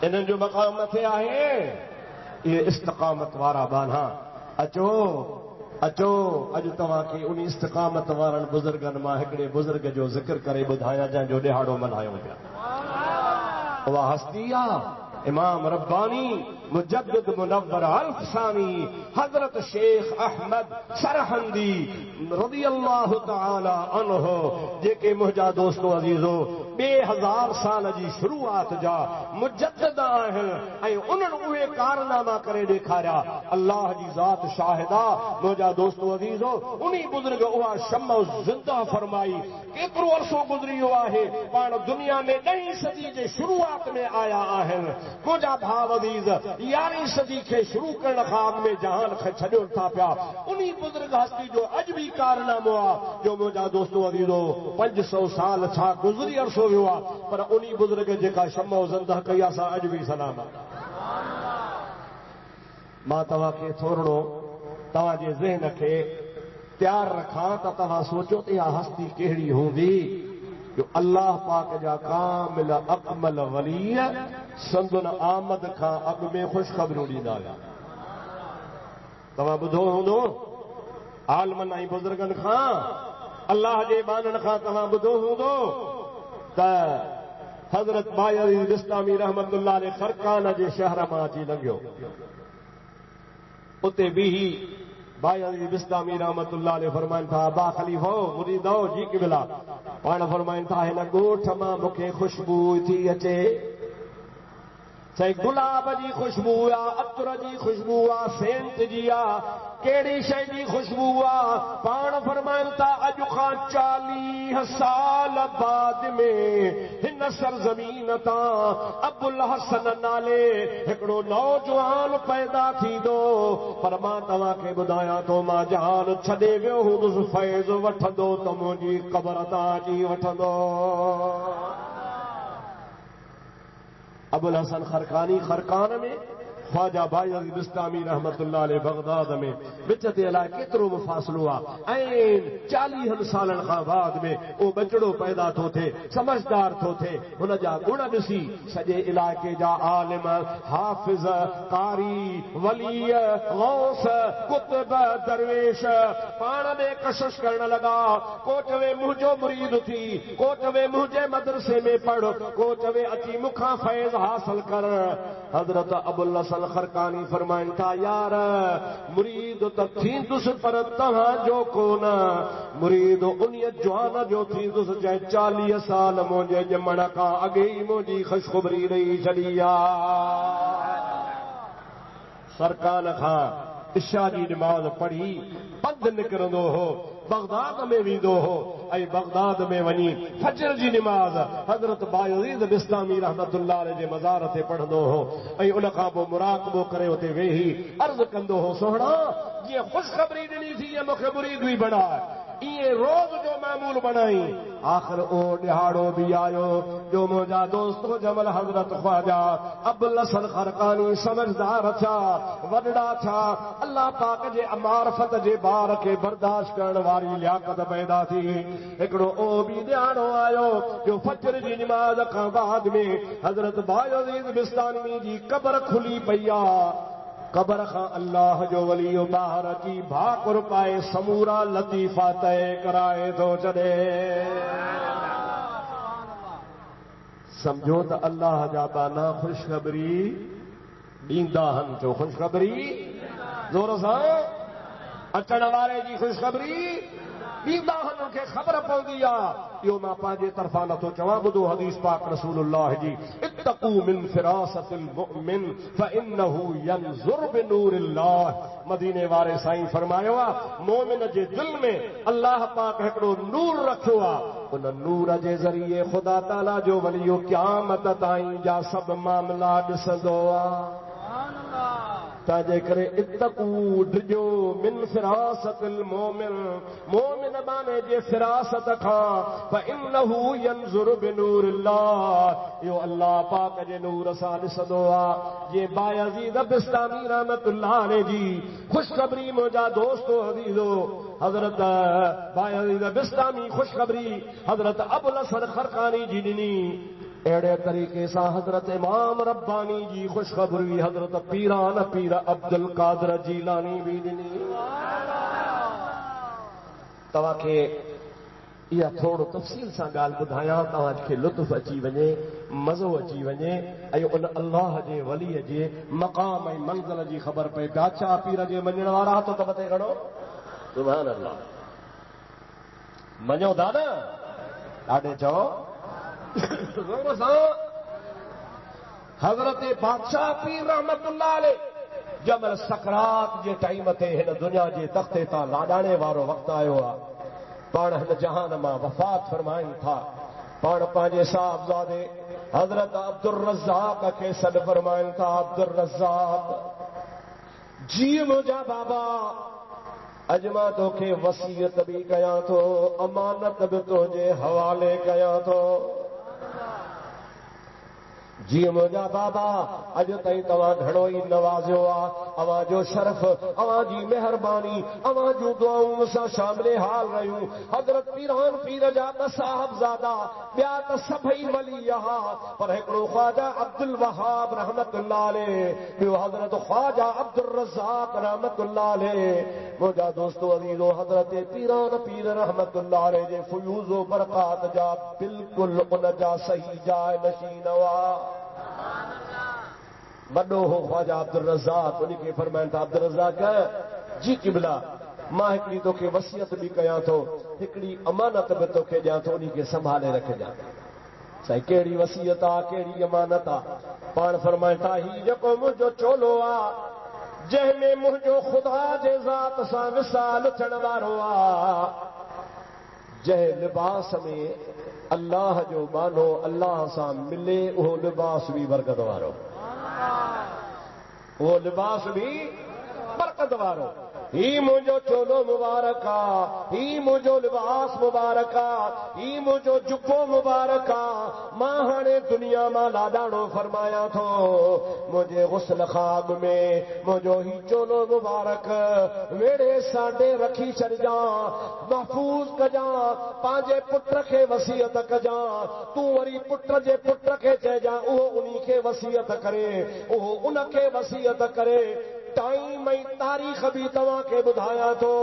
इन्हनि जो मक़ाम मथे आहे। इहे इस्तिक़ामत वारा बाना अचो अचो, अॼु तव्हांखे उन इस्तिक़ामत वारनि बुज़ुर्गनि मां हिकिड़े बुज़ुर्ग जो ज़िक्र करे ॿुधायां जंहिंजो ॾिहाड़ो मल्हायूं पिया। उहा हस्ती आहे इमाम रब्बानी मुजद्दिद मुनव्वर अल्फसानी हजरत शेख अहमद सरहंदी रज़ियल्लाहु तआला अन्हु, जेके मुंहिंजा दोस्तो अज़ीज़ो 2000 साल जी शुरूआत जा मुजद्दिद आहिनि ऐं उन्हनि उहे कारनामा करे ॾेखारिया। अल्लाह जी ज़ात शाहिदा मुंहिंजा दोस्तो अज़ीज़ो, उन्ही बुज़ुर्ग उहा शम्मा ज़िंदा फरमाई। केतिरो अरसो गुज़री वियो आहे, पाण दुनिया में 10वीं सदी जे शुरूआत में आया आहिनि। मुंहिंजा भाउ अज़ीज़ 11वीं सदी खे शुरू करण खां अॻु में जहान खे छॾियो था पिया। उन्ही बुज़ुर्ग हस्ती जो अॼु बि कारनामो आहे जो मुंहिंजा दोस्तो अज़ीज़ो 500 साल छा गुज़री अरसो वियो आहे, पर उन्ही बुज़ुर्ग जेका शम्मा ज़िंदा कई असां अॼु बि सलाम। मां तव्हांखे थोरो तव्हांजे ज़हन खे तैयार रखां त तव्हां सोचो त इहा हस्ती कहिड़ी हूंदी जो अल्लाह पाक जा कामिल अकमल वली संदन आमद खां अॻु में ख़ुशख़बरियूं ॾींदा हुया। तव्हां ॿुधो हूंदो आलमनि ऐं बुज़ुर्गनि खां, अल्लाह जे बाननि खां तव्हां ॿुधो हूंदो त हज़रत बायज़ीद बिस्तामी रहमतुल्लाह अलैह खरकान जे शहर मां अची लंघियो। उते बि बायज़ीद बिस्तामी रहमतुल्लाह अलैह फरमाइनि था, बा ख़लीफ़ो मुरीदो जी क़िबला, पाण फरमाइनि था हिन ॻोठ मां मूंखे ख़ुशबू थी अचे। चई गुलाब जी ख़ुशबू आहे, अतर जी ख़ुशबू आहे, सेंट जी आहे, कहिड़ी शइ जी ख़ुशबू आहे? पाण फरमाइनि था अॼु खां 40 साल बाद में हिन सरज़मीन तां अबुल हसन नाले हिकिड़ो नौजवान पैदा थींदो। पर मां तव्हांखे ॿुधायां थो, मां जान छॾे वियो हूंदुसि फैज़ वठंदो त मुंहिंजी क़बर तां अची वठंदो। अबुल हसन खरकानी खरकान में, ख्वाजा बायज़ीद बिस्तामी रहमतुल्लाह अलैह बगदाद में, विच ते अलाए केतिरो बि फ़ासिलो आहे। ऐं 40 सालनि खां बाद में उहो बचड़ो पैदा थो थिए, समझदार थो थिए। हुन जा गुण ॾिसी सॼे इलाइक़े जा आलिम, हाफ़िज़, कारी, वली, गौस, कुतुब, दरवेश पाण में कशिश करण लॻा। को चवे मुंहिंजो मुरीद थी, को चवे मुंहिंजे मदरसे में पढ़, को चवे अची मूंखां फैज़ हासिल कर। हज़रत अबुल हसन खरकानी फरमाइनि था, यार मुरीद त थींदुसि पर तव्हांजो कोन, मुरीद उन जवान जो थींदुसि जंहिं 40 साल मुंहिंजे ॼमण खां अॻे ई मुंहिंजी ख़ुशख़बरी ॾेई छॾी आहे। सरकान खां इशा जी नमाज़ पढ़ी पंधु निकिरंदो हो, बगदाद में वेंदो हो ऐं बगदाद में वञी फजर जी नमाज़ हज़रत बायज़ीद बिस्तामी रहमतुल्लाह अलैह जे मज़ार ते पढ़ंदो हो ऐं उन खां पोइ मुराक़बो करे उते वेही अर्ज़ कंदो हो, सोहणा जीअं ख़ुशख़बरी ॾिनी थी जीअं मूंखे मुरीद बि बणाए, ईअं रोज़ जो मामूल बनाई। आख़िर उहो ॾिहाड़ो बि आयो जो मुंहिंजा दोस्तो जमल हज़रत ख्वाजा अबुल हसन खरकानी समझदार थिया, वॾड़ा थिया, अल्लाह पाक जे मारफत जे बार खे बर्दाश्त करण वारी लियाकत पैदा थी। हिकिड़ो उहो बि ॾिहाड़ो आयो जो फजर जी नमाज़ खां बाद में हज़रत बायज़ीद बिस्तामी जी क़बर खुली पई आहे। क़बर खां अल्लाह जो वली ॿाहिरि अची भाकुर पाए समूरा लतीफ़ा तय कराए थो छॾे। सम्झो त अल्लाह जा बाना ख़ुशख़बरी ॾींदा आहिनि। चो ख़ुशख़बरी ज़ोर सां, अचण वारे जी ख़ुशख़बरी ॾींदा आहिनि, उनखे ख़बर पवंदी आहे। इहो मां पंहिंजे तरफ़ां नथो चवां, ॿुधो हदीस पाक रसूलुल्लाह जी, इत्तक़ू मिन फिरासतिल मुमिन फइन्नहु यंज़ुर बिनूरिल्लाह। मदीने वारे साईं फरमायो आहे, मोमिन जे दिल में अल्लाह पाक हिकिड़ो नूर रखियो आहे, उन नूर जे ज़रिए ख़ुदा ताला जो वलियो क़यामत ताईं जा सभु मामला ॾिसंदो आहे। तंहिंजे करे इत्तक़ू डिॼो मिन फिरासतिल मोमिन, मोमिन बाने जे फिरासत खां, फइन्नहु यंज़ुर बिनूरिल्लाह, इहो अल्लाह पाक जे नूर सां ॾिसंदो आहे। जीअं बायज़ीद बिस्तामी रहमतुल्लाह अलैह जी ख़ुशख़बरी मुंहिंजा दोस्तो अज़ीज़ो हज़रत बायज़ीद बिस्तामी ख़ुशख़बरी हज़रत अबुल हसन खरकानी जी ॾिनी। अड़े तरीक़े सां हज़रत इमाम रब्बानी जी ख़ुशख़बरी हज़रत पीरान पीर अब्दुल कादिर जीलानी भी ॾिनी। तव्हांखे इहा थोरो तफ़सील सां ॻाल्हि ॿुधायां, तव्हांखे लुत्फ़ अची वञे, मज़ो अची वञे ऐं उन अल्लाह जे वलीअ जे मक़ाम ऐं मंज़िल जी ख़बर पए। बादशाह पीर जे मञण वारा हथ त मथे खणो। सुभान अल्लाह। मञो था न? ॾाढे चओ ज़ोर सां। हज़रत बादशाह पीर रहमतुल्लाह अलैह जमल सकरात जे टाइम ते हिन दुनिया जे तख़्ते तां लाॾाणे वारो वक़्तु आयो आहे। पाण हिन जहान मां वफ़ात फरमाइनि था। पाण पंहिंजे साहबज़ादे हज़रत अब्दुल रज़ाक खे सॾु फरमाइनि था। अब्दुल रज़ाक जी मुंहिंजा बाबा, अॼु मां तोखे वसीयत बि कयां थो, अमानत बि तुंहिंजे हवाले कयां थो। जी मुंहिंजा बाबा, अॼु ताईं तव्हां घणो ई नवाज़ियो आहे। अव्हां जो शरफ़, अव्हां जी मेहरबानी, अव्हां जूं दुआऊं मूंसां शामिल हाल रहियूं। हज़रत पीरान पीर जा ॿ साहिबज़ादा, ॿिया त सभई वली हुआ, पर हिकिड़ो ख़्वाजा अब्दुल वहाब रहमतुल्लाह अलैह, ॿियो हज़रत ख़्वाजा अब्दुल रज़ाक रहमतुल्लाह अलैह। मुंहिंजा दोस्तो अज़ीज़ो, हज़रत पीरान पीर रहमतुल्लाह अलैह जे फ़ुयूज़ो बरक़ात जा बिल्कुलु उन जा सही जाइ नशीन हुआ। वॾो हो ख़्वाजा अब्दुल रज़ाक, उनखे फरमाइनि था अब्दुल रज़ाक जी क़िबला, मां हिकिड़ी तोखे वसियत बि कयां थो, हिकिड़ी अमानत बि तोखे ॾियां थो, उनखे संभाले रखजांइ। साईं कहिड़ी वसियत आहे, कहिड़ी अमानत आहे? पाण फरमाइनि था हीउ जेको मुंहिंजो चोलो आहे, जंहिंमें मुंहिंजो ख़ुदा जे ज़ात सां विसाल थियण वारो आहे, जंहिं लिबास में अल्लाह जो बानो अल्लाह सां मिले, उहो लिबास बि बरकत वारो, उहो लिबास बि बरकत वारो। ही मुंहिंजो चोलो मुबारक आहे, ही मुंहिंजो लिबास मुबारक आहे, ही मुंहिंजो जुब्बो मुबारक आहे। मां हाणे दुनिया मां लाॾाणो फरमायां थो, मुंहिंजे गुस्ल ख़ाब में मुंहिंजो ही चोलो मुबारक वेड़े सांडे रखी छॾजां, महफ़ूज़ कजां, पंहिंजे पुट खे वसीयत कजां। तूं वरी पुट जे पुट खे चइजां, उहो उन्ही खे वसीयत करे, उहो उनखे वसीयत करे। टाइम ऐं तारीख़ बि तव्हांखे ॿुधायां थो।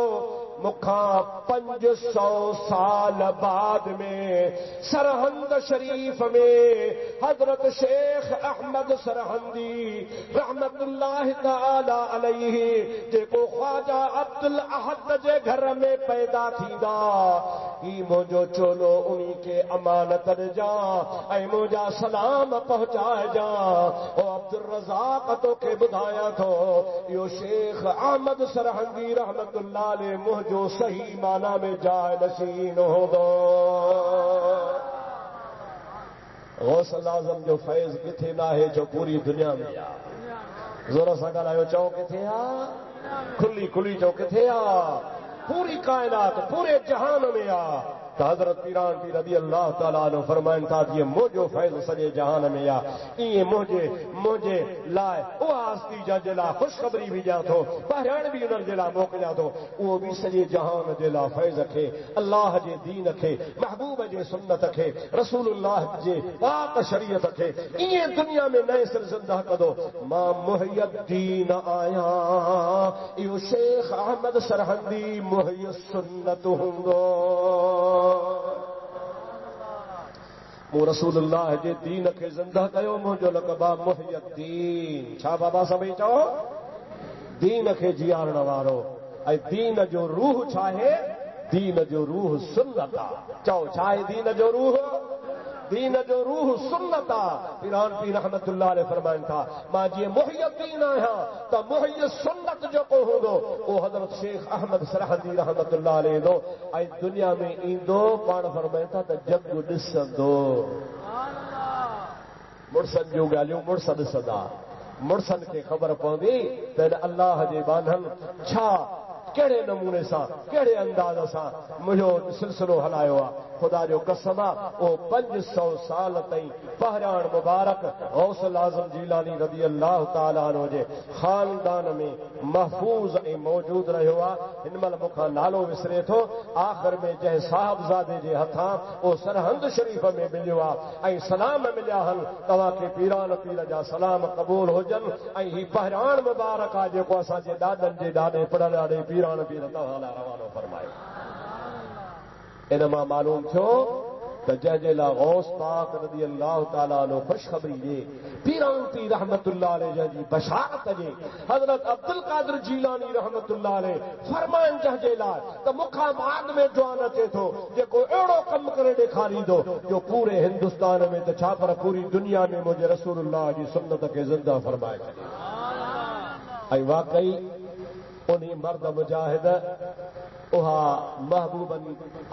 मूंखां 500 साल बाद में सरहंद शरीफ में हज़रत शेख अहमद सरहंदी रहमतुल्लाह तआला अलैहि, जेको ख्वाजा अब्दुल अहद जे घर में पैदा थींदा, ही मुंहिंजो चोलो उन्ही खे अमानत ॾिजां ऐं मुंहिंजा सलाम पहुचाइजां। ओ अब्दुल रज़ाक तोखे ॿुधायां थो, इहो शेख अहमद सरहंदी रहमतुल्लाह अलैहि जो सही माना में जाए नशीन हूंदो। गौसल आज़म जो फैज़ किथे न आहे, जो पूरी दुनिया में आहे। ज़ोर सां ॻाल्हायो, चओ किथे आहे? खुली खुली चओ किथे आहे? पूरी कायनात, पूरे जहान में आहे। त हज़रत पीरान पीर रज़ी अल्लाह ताला अन्हु फरमाइनि था, जीअं मुंहिंजो फैज़ सॼे जहान में आहे, ईअं मुंहिंजे लाइ उहा हस्ती जंहिंजे लाइ ख़ुशख़बरी बि ॾियां थो, पहिरियाण बि उन्हनि जे लाइ मोकिलियां थो, उहो बि सॼे जहान जे लाइ फैज़ खे, अल्लाह जे दीन खे, महबूब जे सुन्नत खे, रसूलुल्लाह जे पाक शरीयत खे ईअं दुनिया में नए सिर ज़िंदा कंदो। मां मुहय्यद्दीन आहियां, इहो शेख अहमद सरहंदी मुहय्य सुन्नत हूंदो। मूं रसूलुल्लाह जे दीन खे ज़िंदा कयो, मुंहिंजो लक़बा मुहय्यद्दीन। छा बाबा सभई चओ? दीन खे जीआरण वारो। ऐं दीन जो रूह छा आहे? दीन जो रूह सुन्नत आहे। चओ छा आहे दीन जो रूह? दीन जो रूह सुन्नत आहे। पीरान पीर रहमतुल्लाह अलैहि फरमाइनि था, मां जीअं मुहय्यद्दीन आहियां, त मुहय्य सुन्नत जेको हूंदो, उहो हज़रत शेख अहमद सरहंदी रहमतुल्लाह अलैहि ईंदो ऐं दुनिया में ईंदो। पाण फरमाइनि था त जग ॾिसंदो। मुड़सनि जूं ॻाल्हियूं मुड़स ॾिसंदा। मुड़सनि खे ख़बर पवंदी त हिन अल्लाह जे बानल छा, कहिड़े नमूने सां, कहिड़े अंदाज़ सां मुंहिंजो सिलसिलो हलायो आहे। ख़ुदा जो कसम आहे, उहो 500 साल ताईं पहिरियाण मुबारक गौसल आज़म जीलानी रज़ी अल्लाह ताला अन्हु जे ख़ानदान में महफ़ूज़ ऐं मौजूद रहियो आहे। हिन महिल मूंखां नालो विसरे थो। आख़िर में जंहिं साहिबज़ादे जे हथां उहो सरहंद शरीफ़ में मिलियो आहे ऐं सलाम मिलिया आहिनि। तव्हांखे पीरान पीर जा सलाम क़बूल हुजनि ऐं ही पहिराण मुबारक आहे जेको असांजे ॾाॾनि जे ॾाॾे पढ़ल ॾाॾे पीरान पीर तव्हां लाइ रवानो फरमायो। इन मां मालूम थियो त जंहिंजे लाइ गौस पाक रज़ी अल्लाह ताला अन्हु ख़ुशख़बरी ॾे पीरान पीर रहमतुल्लाह अलैह जंहिंजी बशारत ॾे हज़रत अब्दुल कादिर जीलानी रहमतुल्लाह अलैह फरमाइनि जंहिंजे लाइ त मूंखां बाद में जवान अचे थो जेको अहिड़ो कमु करे ॾेखारींदो जो पूरे हिंदुस्तान में त छा पर पूरी दुनिया में मुंहिंजे रसूलुल्लाह जी सुन्नत खे ज़िंदा फरमाए छॾे। ऐं वाकई उन्ही मर्द मुजाहिद उहा महबूबन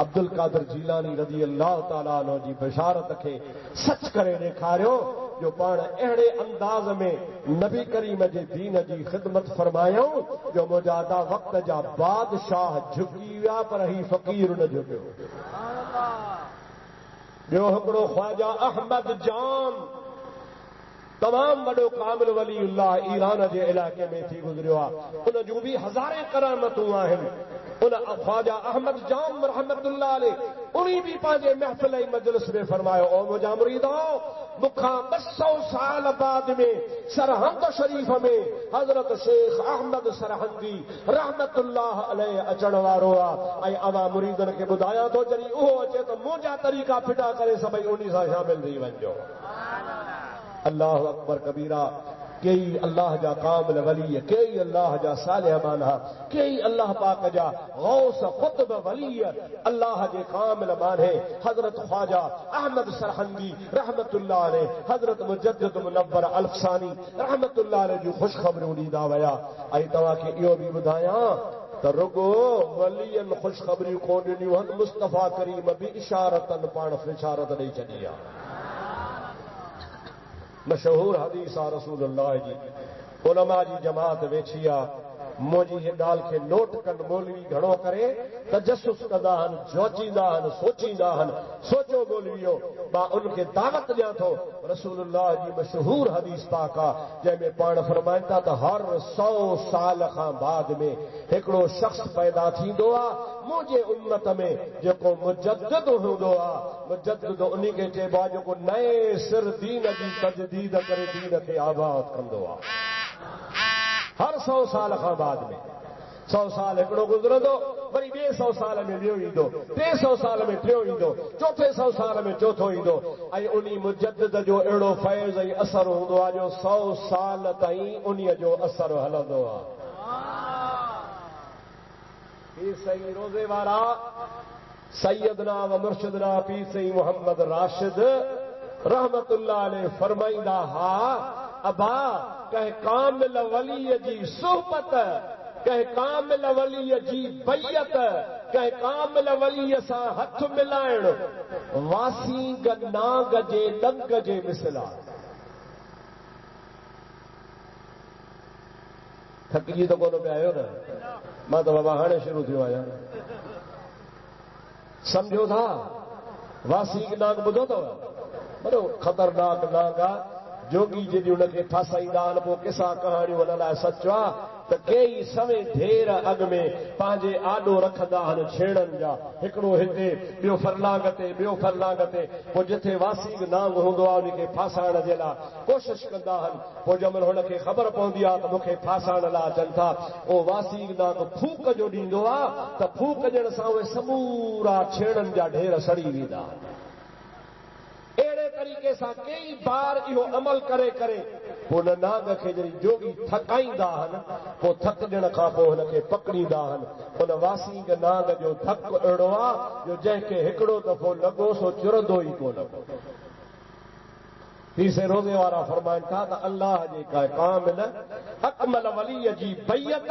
अब्दुल कादिर जीलानी रज़ी अल्लाह ताला अन्हु जी बशारत खे सच करे ॾेखारियो जो पाण अहिड़े अंदाज़ में नबी करीम जे दीन जी ख़िदमत फरमायूं जो मुजाहिदा वक़्त जा बादशाह झुकी विया पर ही फ़क़ीर न झुकियो। ॿियो हिकिड़ो ख्वाजा अहमद जान तमाम वॾो कामिल वलीउल्लाह ईरान जे इलाइक़े में थी गुज़रियो आहे। उन जूं बि हज़ारे करामतूं आहिनि। उन ख्वाजा अहमद जाम रहमतुल्लाह अलैह उन्हीं बि पंहिंजे महफ़िल ऐं मजलिस में फरमायो ओ मुंहिंजा मुरीदो मूंखां 200 साल बाद में सरहंद शरीफ़ में हज़रत शेख अहमद सरहंदी रहमतुल्लाह अलैह अचण वारो आहे ऐं अवां मुरीदनि खे ॿुधायां थो जॾहिं उहो अचे त मुंहिंजा तरीक़ा फिटा करे सभई उन्ही सां शामिल थी वञिजो। अल्लाह अकबर कबीरा। कई अल्लाह जा कामिल वली कई अल्लाह जा सालिह माना कई अल्लाह पाक जा गौस खुतब वली अल्लाह जे कामिल माने हजरत ख्वाजा अहमद सरहंदी रहमतुल्लाह अलैह हजरत मुजद्दिद मुनव्वर अल्फसानी रहमतुल्लाह अलैह जूं ख़ुशख़बरियूं ॾींदा विया। ऐं तव्हांखे इहो बि ॿुधायां त रुगो वलीअनि ख़ुशख़बरियूं कोन ॾिनियूं आहिनि मुस्तफ़ा करीम बि इशारतनि पाण इशारत ॾेई छॾी आहे। मशहूर हदीस आहे रसूलुल्लाह जी उलमा जी जमात वेठी आहे। मुंहिंजी हिन ॻाल्हि खे नोट कनि मौलवी घणो करे तजसुस कंदा आहिनि जोचींदा आहिनि सोचींदा आहिनि। सोचो मौलवियो मां उनखे दावत ॾियां थो। रसूलुल्लाह जी मशहूर हदीस पाक आहे जंहिंमें पाण फरमाइनि था त हर 100 साल खां बाद में हिकिड़ो शख़्स पैदा थींदो आहे मुंहिंजे उम्मत में जेको मुजद्दिद हूंदो आहे। मुजद्दिद उन्ही खे चइबो आहे जेको नए सिर दीन जी तजदीद करे दीन खे आबाद कंदो आहे। हर 100 साल खां बाद में 100 साल हिकिड़ो गुज़रंदो वरी ॿिए 100 साल में ॿियो ईंदो 300 साल में टियों ईंदो चोथे 100 साल में चौथो ईंदो ऐं उन मुजद्दिद जो अहिड़ो फैज़ ऐं असर हूंदो आहे जो 100 साल ताईं उन जो असर हलंदो आहे। पीर सईं रोज़े वारा सैयदना व मुर्शिदना पीर सईं मोहम्मद राशिद रहमतुल्लाह अलैह फरमाईंदा हा अबा कंहिं कामिल वलीअ जी सोहबत कंहिं कामिल वलीअ जी बैयत कंहिं कामिल वलीअ सां हथ मिलाइण वासीग नाग जे डंग जे मिसल आहे। थकिजी त कोन पिया आहियो न मां त बाबा हाणे शुरू थियो आहियां। सम्झो था वासीग नाग ॿुधो अथव वॾो ख़तरनाक नाग आहे। जोगी जॾहिं हुनखे फासाईंदा आहिनि पोइ किसा कहाणियूं हुन लाइ सच आहे त कई समय ढेर अॻु में पंहिंजे आॾो रखंदा आहिनि छेड़नि जा हिकिड़ो हिते ॿियो फरलांग ते ॿियो फरलांग ते पोइ जिथे वासीग नांग हूंदो आहे उनखे फासाइण जे लाइ कोशिशि कंदा आहिनि। पोइ जंहिंमहिल हुनखे ख़बर पवंदी आहे त मूंखे फासाइण लाइ अचनि था उहो वासीग नांग फूक जो ॾींदो आहे त फूक ॾियण सां उहे समूरा छेड़नि जा ढेर सड़ी वेंदा आहिनि। अहिड़े तरीक़े सां कई बार इहो अमल करे करे हुन नाग खे जॾहिं जोगी थकाईंदा आहिनि पोइ थक ॾियण खां पोइ हुनखे पकड़ींदा आहिनि। हुन वासीग नाग जो थक अहिड़ो आहे जो जंहिंखे हिकिड़ो दफ़ो लॻो सो चुरंदो ई कोन। पीसे रोज़े वारा फरमाइनि था त अल्लाह जे कामिल अकमल वलीअ जी बैयत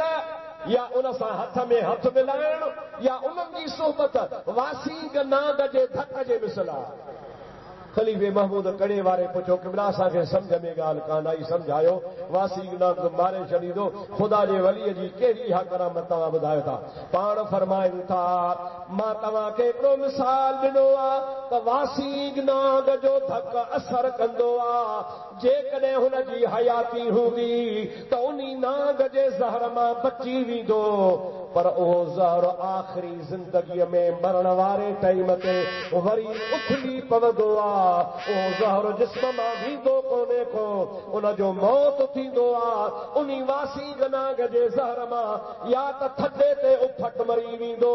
या उन सां हथ में हथ मिलाइण या उन्हनि जी सोहबत वासीग नाग जे धक जे मिसल आहे। खलीफ़े महमूद कड़े वारे पुछो क़िबला असांखे सम्झ में ॻाल्हि कान आई, सम्झायो वासी न मारे छॾींदो, ख़ुदा जे वलीअ जी कहिड़ी इहा करामत तव्हां ॿुधायो था। पाण फरमाइनि था मां तव्हांखे हिकिड़ो मिसाल ॾिनो आहे त वासी नाग जो धक असर कंदो आहे। जेकॾहिं हुनजी हयाती हूंदी त उन नाग जे ज़हर मां बची वेंदो, पर उहो ज़हर आख़िरी ज़िंदगीअ में मरण वारे टाइम ते वरी उथली पवंदो आहे। उहो ज़हर जिस्म मां वेंदो कोन्हे को, उनजो मौत थींदो आहे उन वासी नाग जे ज़हर मां। या त थधे ते उफट मरी वेंदो,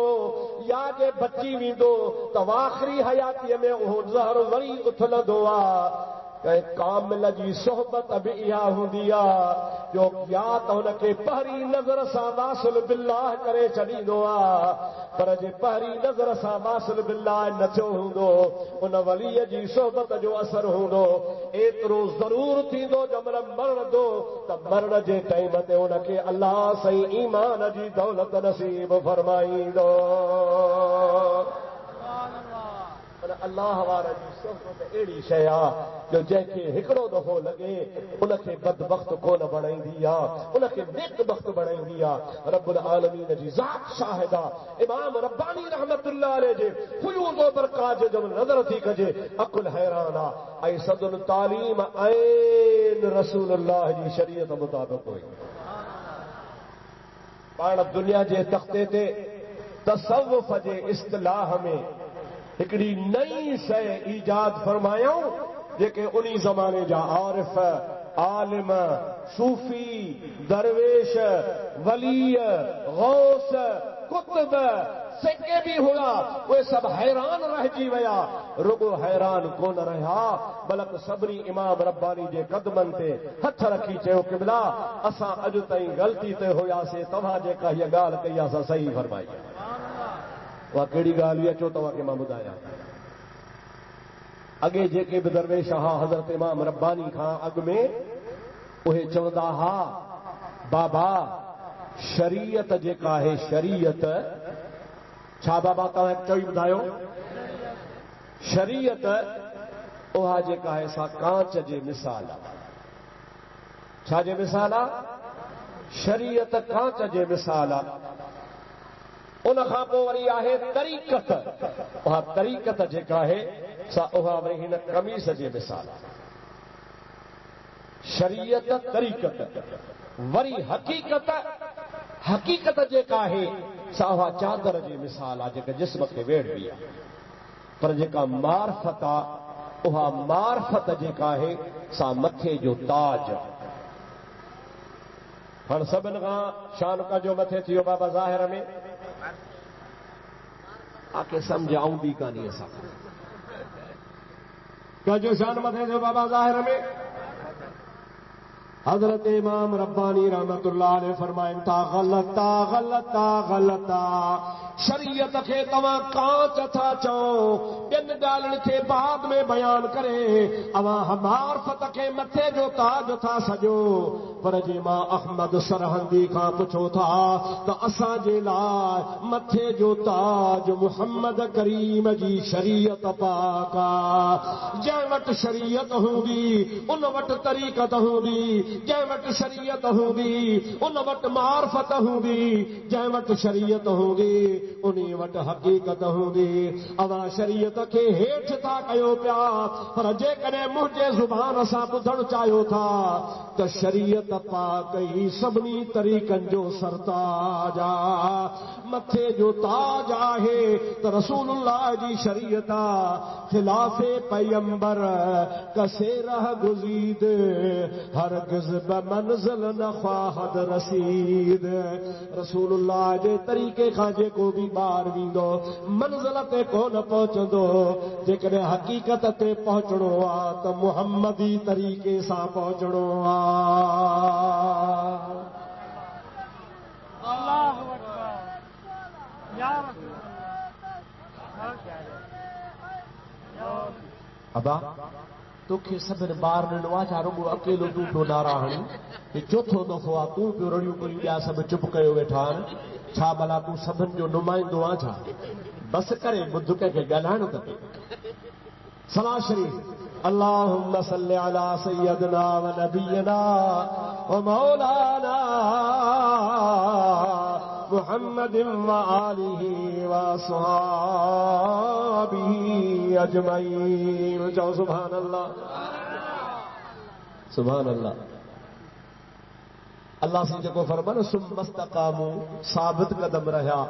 या जे बची वेंदो त आख़िरी हयातीअ में उहो ज़हर वरी उथलंदो आहे। कंहिं कामिल जी सोहबत बि इहा हूंदी आहे जो या त हुनखे पहिरीं नज़र सां वासिल बिल्लाह करे छॾींदो आहे, पर जे पहिरीं नज़र सां वासिल बिल्लाह न थियो हूंदो उन वलीअ जी सोहबत जो असर हूंदो। एतिरो ज़रूर थींदो जंहिंमहिल मरंदो त मरण जे टाइम ते हुनखे अलाह सही ईमान जी दौलत नसीब फरमाईंदो। अल्लाह वारा जी सोहबत अहिड़ी शइ आहे जो जंहिंखे हिकिड़ो दफ़ो लॻे उनखे बदबख्त कोन बणाईंदी आहे, उनखे नेकबख्त बणाईंदी आहे। रब्बुल आलमीन जी ज़ात शाहिद आहे। इमाम रब्बानी रहमतुल्लाह अलैह जे फयूज़ व बरकात जब नज़र थी कजे अकुल हैरान आहे। ऐं सदुल तालीम ऐन रसूलुल्लाह जी शरीयत मुताबिक़ हुई। पाण दुनिया जे तख़्ते ते तसव्वुफ़ जे इस्तिलाह में हिकिड़ी नई शइ ईजाद फरमायूं जेके उन ज़माने जा आरिफ, आलिम, सूफ़ी, दरवेश, वली, गौस, कुतुब जेके बि हुआ उहे सभु हैरान रहिजी विया। रुगो हैरान कोन रहिया बल्कि सभिनी इमाम रब्बानी जे कदमनि ते हथ रखी चयो क़िबला असां अॼु ताईं ग़लती ते हुयासीं, तव्हां जेका हीअ ॻाल्हि कई असां सही फरमाई। उहा कहिड़ी ॻाल्हि हुई अचो तव्हांखे मां ॿुधायां। अॻे जेके बि दरवेश हा हज़रत इमाम रब्बानी खां अॻु में उहे चवंदा हा बाबा शरीयत जेका आहे शरीयत छा बाबा तव्हां चई ॿुधायो? शरीयत उहा जेका आहे सा कांच जे मिसाल आहे। छा जे मिसाल आहे? शरीयत कांच जे मिसाल आहे। उन खां पोइ वरी आहे तरीक़त। उहा तरीक़त जेका आहे सा उहा वरी हिन कमीस जे मिसाल आहे। शरीयत तरीक़त वरी हक़ीक़त। हक़ीक़त जेका आहे सा उहा चादर जी मिसाल आहे जेका जिस्म खे वेढ़बी आहे। पर जेका मार्फत आहे उहा मार्फत जेका आहे सा मथे जो ताज। हाणे सभिनि खां शान जो मथे थियो बाबा ज़ाहिर में आके सम्झ आऊंदी कान्हे असां कंहिंजो शान मथे थियो बाबा ज़ाहिर में। हज़रत इमाम रब्बानी रहमतुल्लाह अलैह फरमाइनि था ग़लता ग़लता ग़लता शरीयत खे तव्हां कांच था चओ। ॿियनि ॻाल्हियुनि खे बाद में बयान करे अवां मार्फत खे मथे जो ताज था सॼो। पर जे मां अहमद सरहंदी खां पुछो था त असांजे लाइ मथे जो ताज मुहम्मद करीम जी शरीयत पाक आहे। जंहिं वटि शरीयत हूंदी उन वटि तरीक़त हूंदी, जंहिं वटि शरीयत हूंदी उन वटि मार्फत हूंदी, जंहिं वटि शरीयत हूंदी उन वटि हक़ीक़त हूंदी। अवां शरीयत खे हेठि था कयो पिया, पर जेकॾहिं मुंहिंजे ज़ुबान सां ॿुधणु चाहियो था त शरीयत पाक ई सभिनी तरीक़नि जो सरताज आहे। मथे जो ताज आहे त रसूलुल्लाह जी शरीयत आहे। खिलाफ़े पैगंबर कसे रह गुज़ीद हरगिज़ बमंज़िल न ख्वाहद रसीद। रसूलुल्लाह जे तरीक़े खां जेको बि ॿार वेंदो मंज़िल ते कोन पहुचंदो। जेकॾहिं हक़ीक़त ते पहुचणो आहे त मुहम्मदी तरीक़े सां पहुचणो आहे। अबा तोखे सभिनि ॿार ॾिनो आहे छा रुगो अकेलो तूं पियो नारा हणी? हे चोथों दफ़ो आहे तूं पियो रड़ियूं करियूं ॿिया सभु चुप कयो वेठा आहिनि। छा भला तूं सभिनि जो नुमाइंदो आहे छा? बसि करे ॿुध कंहिंखे ॻाल्हाइणो त सला शरीफ अल्लाहुम्मा सल्लि अला सय्यदना व नबियना व मौलाना मुहम्मदिन व आलिहि व अस्हाबिही अजमईन। जाओ सुभान अल्लाह, सुभान अल्लाह। अल्लाह से जेको फरमानो सुमस्तकामू साबित कदम रहा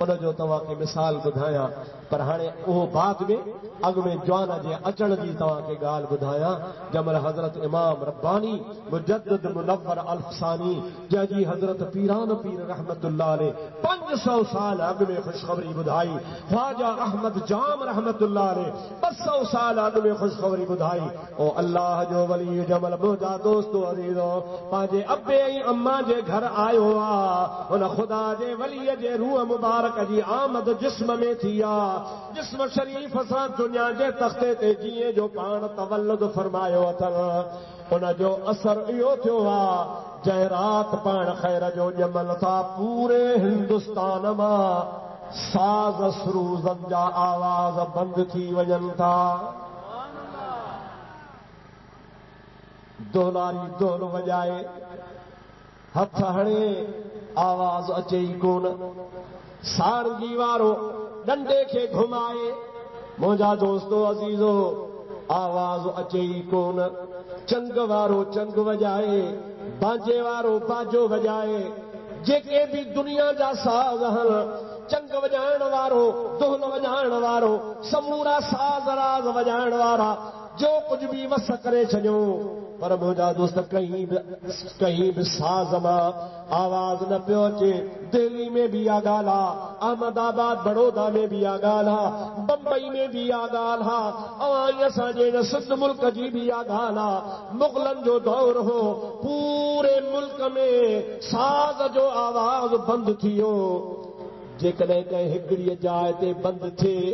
उन जो तव्हांखे मिसाल ॿुधायां। पर हाणे उहो बाद में अॻ में जवान जे अचण जी तव्हांखे ॻाल्हि ॿुधायां। जमल हज़रत इमाम रब्बानी मुजद्दिद मुनव्वर अल्फसानी जंहिंजी हज़रत पीरान पीर रहमतुल्लाह अलैह 500 साल अॻ में ख़ुशख़बरी ॿुधाई। ख्वाजा अहमद जाम रहमतुल्लाह अलैह 200 साल अॻ में ख़ुशख़बरी ॿुधाई। ओ अल्लाह जो वली जमल मुंहिंजा दोस्तो अज़ीज़ो पंहिंजे अबे ऐं अम्मा जे घर आयो आहे। हुन ख़ुदा जे वलीअ जे रूह मुबारक जी आमद जिस्म में थी आहे। जिस्म शरीफ सां दुनिया जे तख़्ते ते जीअं जो पाण तवल्लुद फरमायो अथव उन जो असर इहो थियो आहे जंहिं राति पाण ख़ैर जो ॼमल था पूरे हिंदुस्तान मां साज़ सुरूज़नि जा आवाज़ बंदि थी वञनि था। दोलारी दोल वॼाए हथ हणे आवाज़ अचे ई कोन। सारंगी वारो डंडे खे घुमाए मुंहिंजा दोस्तो अज़ीज़ो आवाज़ अचे ई कोन। चंग वारो चंग वॼाए बाजे वारो बाजो वॼाए जेके बि दुनिया जा साज़ आहिनि चंग वॼाइण वारो दुहल वॼाइण वारो समूरा साज़ राज़ वॼाइण वारा जो कुझु बि वस करे छॾियो पर मुंहिंजा दोस्त कहीं बि साज़ मां आवाज़ न पियो अचे। दिल्ली में भी आ ॻाल्हि आहे, अहमदाबाद बड़ौदा में भी आ ॻाल्हि आहे, बम्बई में भी आ ॻाल्हि आहे, ऐं असांजे सिंध मुल्क जी भी आ ॻाल्हि आहे। मुग़लनि जो दौर हो, पूरे मुल्क में साज़ जो आवाज़ बंदि थी वियो। जेकॾहिं कंहिं हिकिड़ीअ जाइ ते बंदि थिए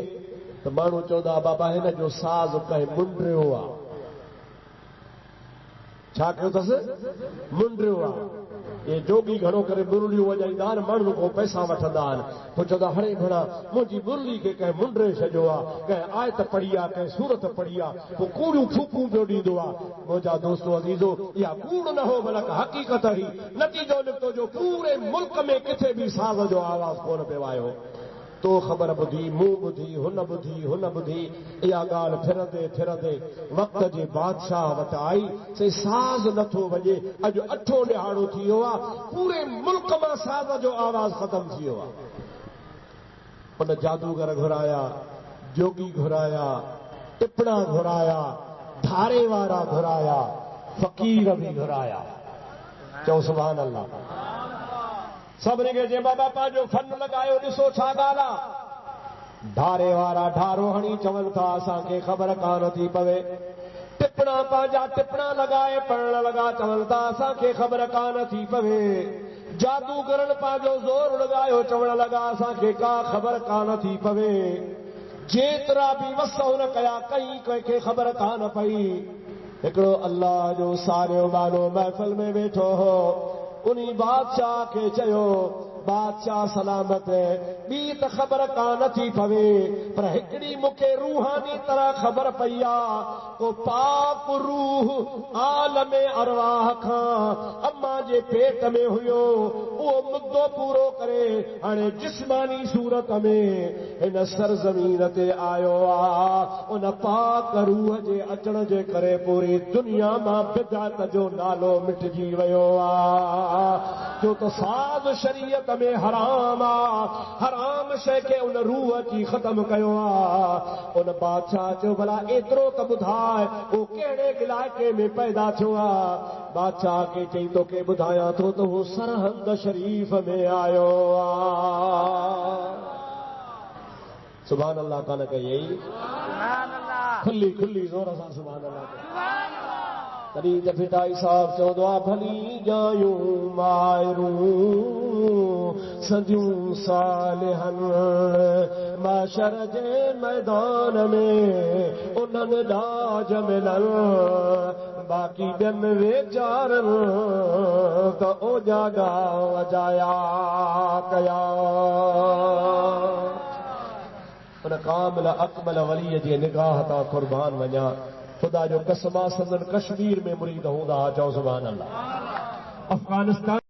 त माण्हू चवंदा बाबा हिन जो साज़ कंहिं मुंडियो आहे। छा कयो अथसि? मुंडियो आहे। ये जोगी घणो करे मुरलियूं वॼाईंदा आहिनि, माण्हुनि खां पैसा वठंदा आहिनि। पोइ चवंदा हरे भला मुंहिंजी मुरली खे कंहिं मुंडरे छॾियो आहे, कंहिं आयत पढ़ी आहे, कंहिं सूरत पढ़ी आहे, पोइ कूड़ियूं फूकूं पियो ॾींदो आहे। मुंहिंजा दोस्तो अज़ीज़ो इहा कूड़ न हो बल्कि हक़ीक़त हुई। नतीजो निकितो जो पूरे मुल्क में किथे बि साज़ जो आवाज़ कोन पियो आयो। तो ख़बर ॿुधी, मूं ॿुधी, हुन ॿुधी, इहा ॻाल्हि फिरंदे फिरंदे वक़्त जे बादशाह वटि आई। से साज़ नथो वॼे। अॼु 8 ॾिहाड़ो थी वियो आहे, पूरे मुल्क मां साज़ जो आवाज़ ख़तम थी वियो आहे। उन जादूगर घुराया, जोगी घुराया, टिपणा घुराया, धारे वारा घुराया, फ़क़ीर बि घुराया। चओ सुभान अल्लाह। सभिनी खे जे बाबा पंहिंजो फन लॻायो, ॾिसो छा ॻाल्हि आहे। धारे वारा ढारो हणी चवनि था असांखे ख़बर कान थी पवे। टिपणा पंहिंजा टिपणा लॻाए पढ़ण लॻा चवनि था असांखे ख़बर कान थी पवे। जादूगरनि पंहिंजो ज़ोर लॻायो चवण लॻा असांखे का ख़बर कान थी पवे। जेतिरा बि वस हुन कया कई कंहिंखे ख़बर कान पई। हिकिड़ो अल्लाह जो सारियो मानो महफ़िल में वेठो हो। उन्हीं बादशाह खे चयो बादशाह सलामत ॿी त ख़बर कान थी पवे पर हिकिड़ी मूंखे रूहानी तरह ख़बर पई आहे। को पाक रूह आलम अरवाह खां अम्मा जे पेट में हुयो, उहो मुद्दो पूरो करे हाणे जिस्मानी सूरत में हिन सरज़मीन ते आयो आहे। उन पाक रूह जे अचण जे करे पूरी दुनिया मां बिदअत जो नालो मिटिजी वियो आहे। जो त साज़ शरीयत में हराम आहे, हराम शइ खे उन रूह अची ख़तम कयो आहे। उन बादशाह चयो भला एतिरो त ॿुधाए उहो कहिड़े इलाइक़े में पैदा थियो आहे। बादशाह खे चई तोखे ॿुधायां थो त उहो सरहंद शरीफ़ में आयो आहे। सुभान अल्लाह कान कई खुली खुली ज़ोर सां सुभान अल्लाह। तॾहिं त फिदाई साहब चवंदो आहे भली जायूं मायरूं सदियूं सालिहनि माशर जे मैदान में उन्हनि ॾाज मिलनि बाक़ी ॿियनि वेचारनि त ओजा ॻाह वॼाया कया। उन कामिल अकमल वली जी निगाह ता कुर्बान वञा। खुदा जो कसमा संदन कश्मीर में मुरीद हूंदा चओ सुभान अल्लाह। अफगानिस्तान